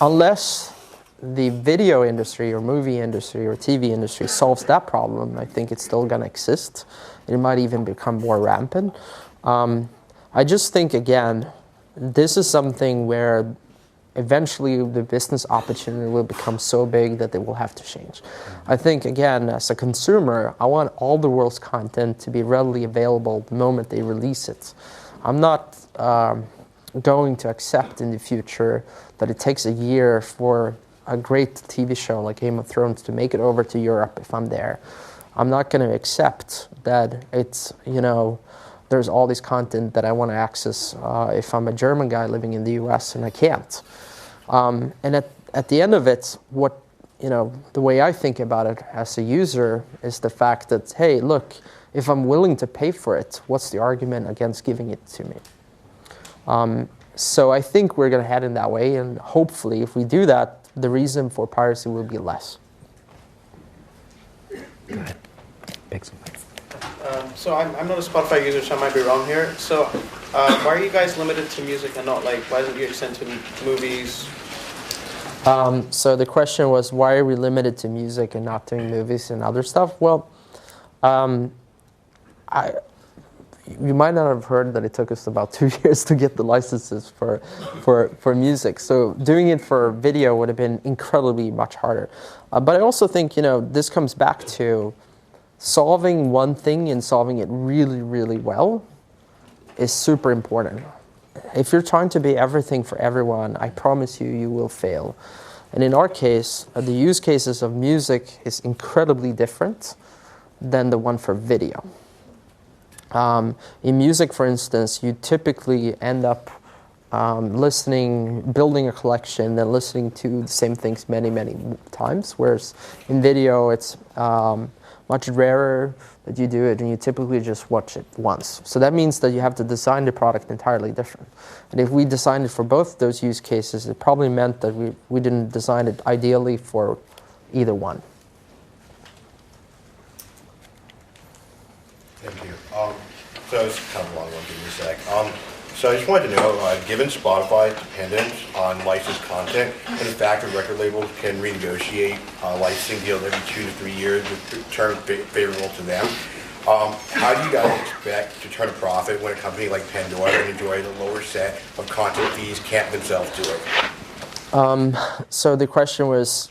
unless the video industry or movie industry or TV industry solves that problem, I think it's still going to exist. It might even become more rampant. I just think, again, this is something where eventually the business opportunity will become so big that they will have to change. I think, again, as a consumer, I want all the world's content to be readily available the moment they release it. I'm not going to accept in the future that it takes a year for a great TV show like Game of Thrones to make it over to Europe if I'm there. I'm not going to accept that it's, there's all this content that I want to access if I'm a German guy living in the US and I can't. And at the end of it, the way I think about it as a user is the fact that, hey, look, if I'm willing to pay for it, what's the argument against giving it to me? So I think we're going to head in that way, and hopefully if we do that, the reason for piracy will be less. Go ahead. So I'm not a Spotify user, so I might be wrong here. So why are you guys limited to music and not why isn't you extend to movies? So the question was, why are we limited to music and not doing movies and other stuff? Well, you might not have heard that it took us about 2 years to get the licenses for music. So doing it for video would have been incredibly much harder. But I also think, this comes back to solving one thing and solving it really, really well is super important. If you're trying to be everything for everyone, I promise you, you will fail. And in our case, the use cases of music is incredibly different than the one for video. In music, for instance, you typically end up building a collection, then listening to the same things many, many times, whereas in video, it's much rarer that you do it, and you typically just watch it once. So that means that you have to design the product entirely different. And if we designed it for both those use cases, it probably meant that we didn't design it ideally for either one. Thank you. So it's kind of a long one, give me a sec. So I just wanted to know, given Spotify's dependence on licensed content, and the fact that record labels can renegotiate licensing deals every 2 to 3 years with terms favorable to them, how do you guys expect to turn a profit when a company like Pandora can enjoy the lower set of content fees can't themselves do it? So the question was,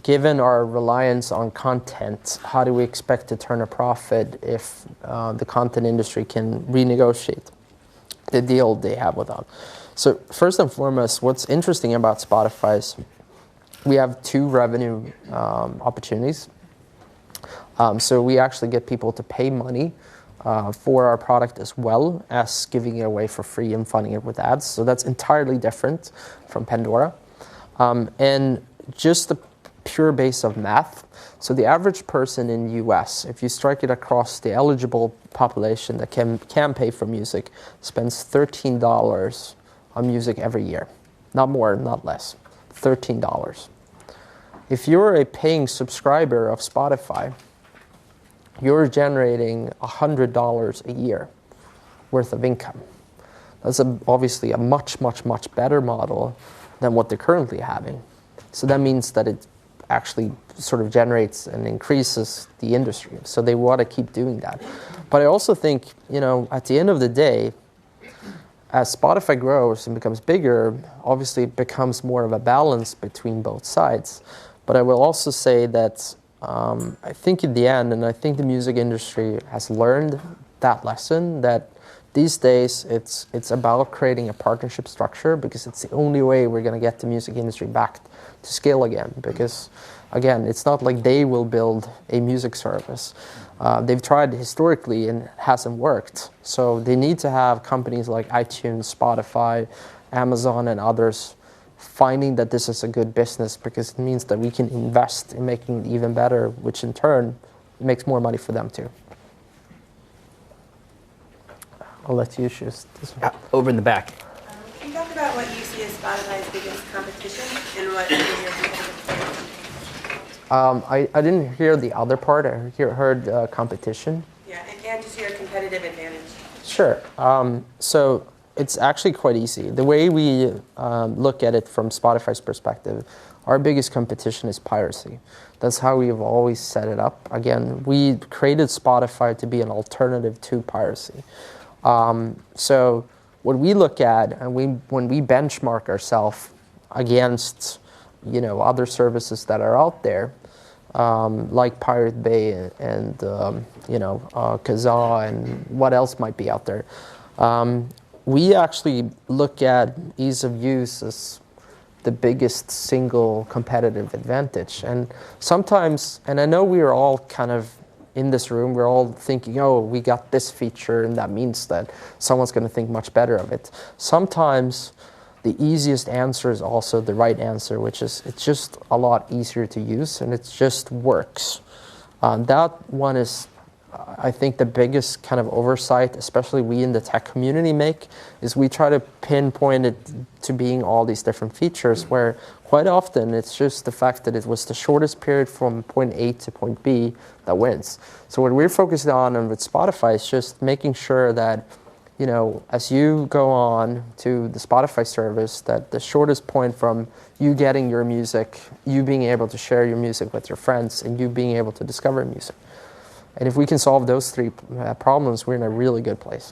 given our reliance on content, how do we expect to turn a profit if the content industry can renegotiate the deal they have with us? So first and foremost, what's interesting about Spotify is we have 2 revenue opportunities. So we actually get people to pay money for our product as well as giving it away for free and funding it with ads. So that's entirely different from Pandora. And just the pure base of math. So the average person in the US, if you strike it across the eligible population that can pay for music, spends $13 on music every year. Not more, not less. $13. If you're a paying subscriber of Spotify, you're generating $100 a year worth of income. That's obviously a much, much, much better model than what they're currently having. So that means that it actually sort of generates and increases the industry. So they want to keep doing that. But I also think, at the end of the day, as Spotify grows and becomes bigger, obviously it becomes more of a balance between both sides. But I will also say that I think in the end, and I think the music industry has learned that lesson, that these days, it's about creating a partnership structure, because it's the only way we're going to get the music industry back to scale again. Because, again, it's not like they will build a music service. They've tried historically and it hasn't worked. So they need to have companies like iTunes, Spotify, Amazon, and others finding that this is a good business, because it means that we can invest in making it even better, which in turn makes more money for them too. I'll let you choose this one. Over in the back. Can you talk about what you see as Spotify's biggest competition and what is your competitive advantage? I didn't hear the other part. I heard competition. Yeah, and just your competitive advantage. Sure. So it's actually quite easy. The way we look at it from Spotify's perspective, our biggest competition is piracy. That's how we've always set it up. Again, we created Spotify to be an alternative to piracy. So what we look at, and when we benchmark ourselves against, other services that are out there, like Pirate Bay and Kazaa and what else might be out there, we actually look at ease of use as the biggest single competitive advantage. And sometimes, and I know we are all kind of in this room, we're all thinking, oh, we got this feature, and that means that someone's going to think much better of it. Sometimes the easiest answer is also the right answer, which is it's just a lot easier to use, and it just works. That one is, I think, the biggest kind of oversight, especially we in the tech community make, is we try to pinpoint it to being all these different features, where quite often it's just the fact that it was the shortest period from point A to point B that wins. So what we're focused on and with Spotify is just making sure that, as you go on to the Spotify service, that the shortest point from you getting your music, you being able to share your music with your friends, and you being able to discover music. And if we can solve those three problems, we're in a really good place.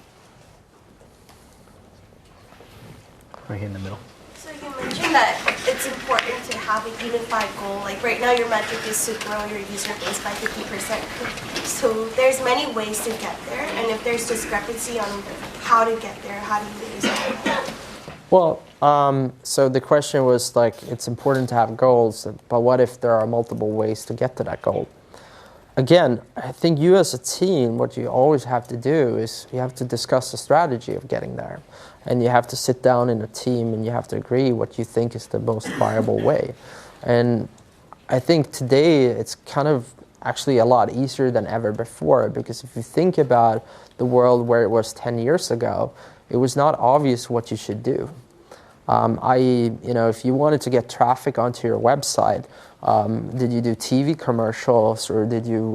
Right here in the middle. So you mentioned that it's important to have a unified goal. Like right now your metric is to grow your user base by 50%. So there's many ways to get there. And if there's discrepancy on how to get there, how do you resolve that? Well, so the question was like, it's important to have goals, but what if there are multiple ways to get to that goal? Again, I think you as a team, what you always have to do is you have to discuss the strategy of getting there. And you have to sit down in a team and you have to agree what you think is the most viable way. And I think today it's kind of actually a lot easier than ever before, because if you think about the world where it was 10 years ago, it was not obvious what you should do. If you wanted to get traffic onto your website, did you do TV commercials, or did you,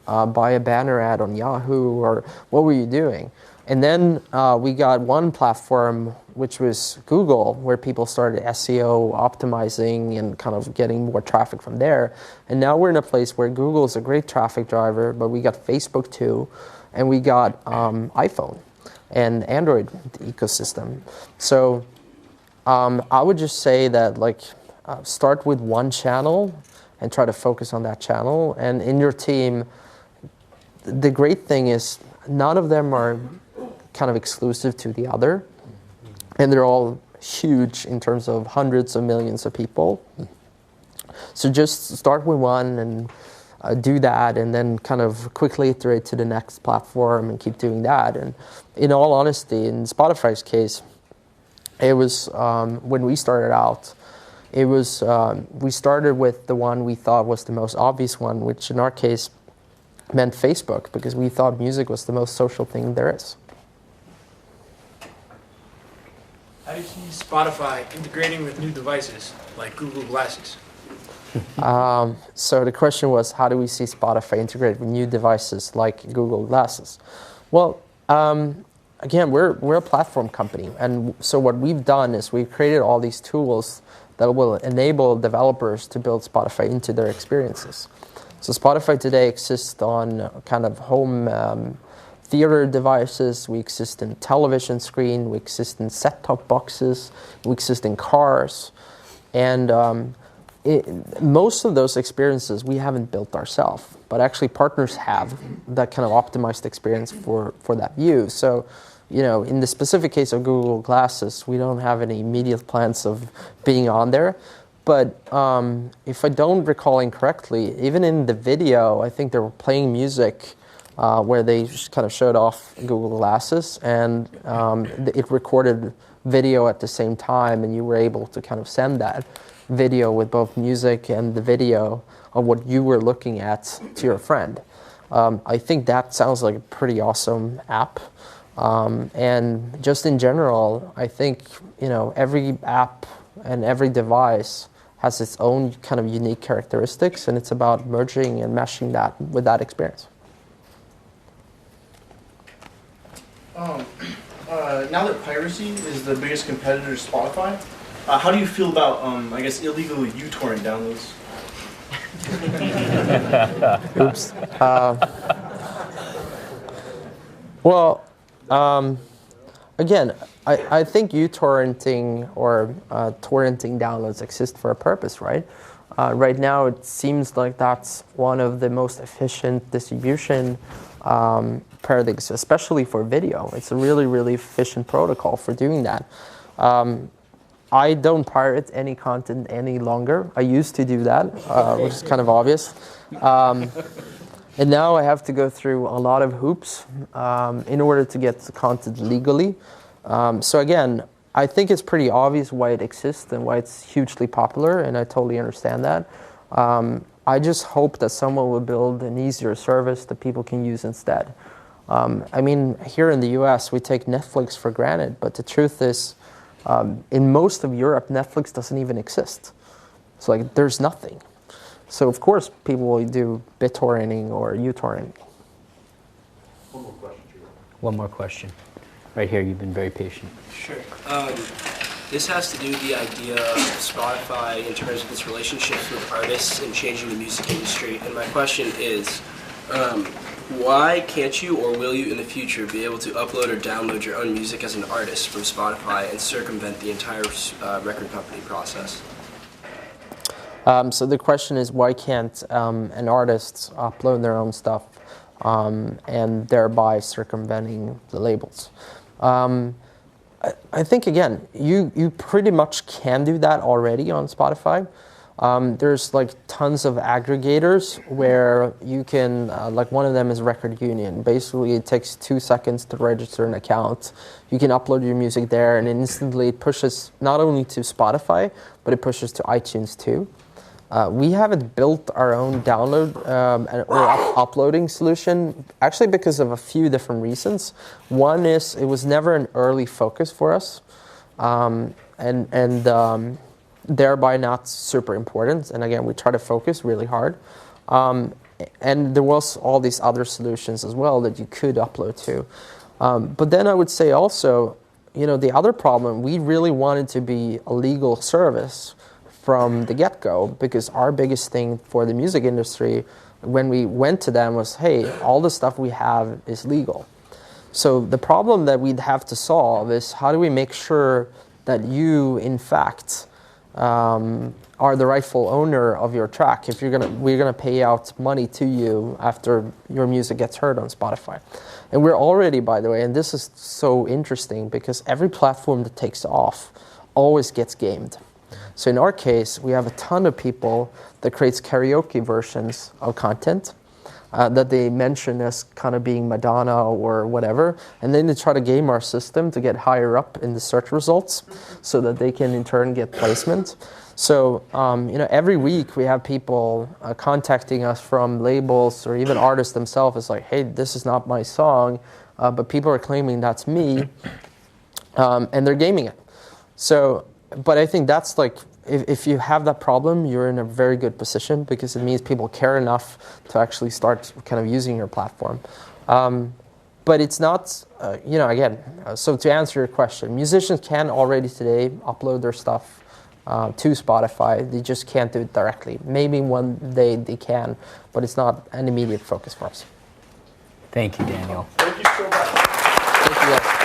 buy a banner ad on Yahoo, or what were you doing? And then we got one platform, which was Google, where people started SEO optimizing and kind of getting more traffic from there. And now we're in a place where Google is a great traffic driver, but we got Facebook too, and we got iPhone and Android ecosystem. So I would just say that start with one channel and try to focus on that channel. And in your team, the great thing is none of them are kind of exclusive to the other. And they're all huge in terms of hundreds of millions of people. So just start with one and do that, and then kind of quickly iterate to the next platform and keep doing that. And in all honesty, in Spotify's case, it was when we started out, it was we started with the one we thought was the most obvious one, which in our case meant Facebook, because we thought music was the most social thing there is. How do you see Spotify integrating with new devices like Google Glasses? So the question was, how do we see Spotify integrate with new devices like Google Glasses? Well, again, we're a platform company, and so what we've done is we've created all these tools that will enable developers to build Spotify into their experiences. So Spotify today exists on kind of home theater devices, we exist in television screen, we exist in set-top boxes, we exist in cars, and most of those experiences we haven't built ourselves, but actually partners have that kind of optimized experience for that view. So in the specific case of Google Glasses, we don't have any immediate plans of being on there. But if I don't recall incorrectly, even in the video, I think they were playing music where they just kind of showed off Google Glasses, and it recorded video at the same time, and you were able to kind of send that video with both music and the video of what you were looking at to your friend. I think that sounds like a pretty awesome app. And just in general, I think, every app and every device has its own kind of unique characteristics, and it's about merging and meshing that with that experience. Now that piracy is the biggest competitor to Spotify, how do you feel about, illegal uTorrent downloads? Oops. Again, I think uTorrenting or torrenting downloads exist for a purpose, right? Right now, it seems like that's one of the most efficient distribution paradigms, especially for video. It's a really, really efficient protocol for doing that. I don't pirate any content any longer. I used to do that, which is kind of obvious. And now I have to go through a lot of hoops in order to get the content legally. So again, I think it's pretty obvious why it exists and why it's hugely popular, and I totally understand that. I just hope that someone will build an easier service that people can use instead. Here in the US, we take Netflix for granted, but the truth is, in most of Europe, Netflix doesn't even exist. So there's nothing. So of course, people will do BitTorrenting or uTorrenting. One more question. Right here, you've been very patient. Sure. This has to do with the idea of Spotify in terms of its relationships with artists and changing the music industry. And my question is, why can't you or will you in the future be able to upload or download your own music as an artist from Spotify and circumvent the entire record company process? So the question is, why can't an artist upload their own stuff and thereby circumventing the labels? I think, again, you pretty much can do that already on Spotify. There's tons of aggregators where you can, one of them is Record Union. Basically, it takes 2 seconds to register an account. You can upload your music there, and instantly it pushes not only to Spotify, but it pushes to iTunes too. We haven't built our own download or uploading solution, actually because of a few different reasons. One is it was never an early focus for us, and thereby not super important. And again, we try to focus really hard. And there was all these other solutions as well that you could upload to. But then I would say also, the other problem, we really wanted to be a legal service from the get-go, because our biggest thing for the music industry when we went to them was, hey, all the stuff we have is legal. So the problem that we'd have to solve is, how do we make sure that you, in fact, are the rightful owner of your track if we're gonna pay out money to you after your music gets heard on Spotify. And we're already, by the way, and this is so interesting because every platform that takes off always gets gamed. So in our case, we have a ton of people that creates karaoke versions of content that they mention as kind of being Madonna or whatever, and then they try to game our system to get higher up in the search results so that they can in turn get placement. So every week we have people contacting us from labels or even artists themselves. It's like, hey, this is not my song, but people are claiming that's me, and they're gaming it. So, but I think that's if you have that problem, you're in a very good position, because it means people care enough to actually start kind of using your platform. But it's not, again, so to answer your question, musicians can already today upload their stuff to Spotify. They just can't do it directly. Maybe one day they can, but it's not an immediate focus for us. Thank you, Daniel. Thank you so much. Thank you.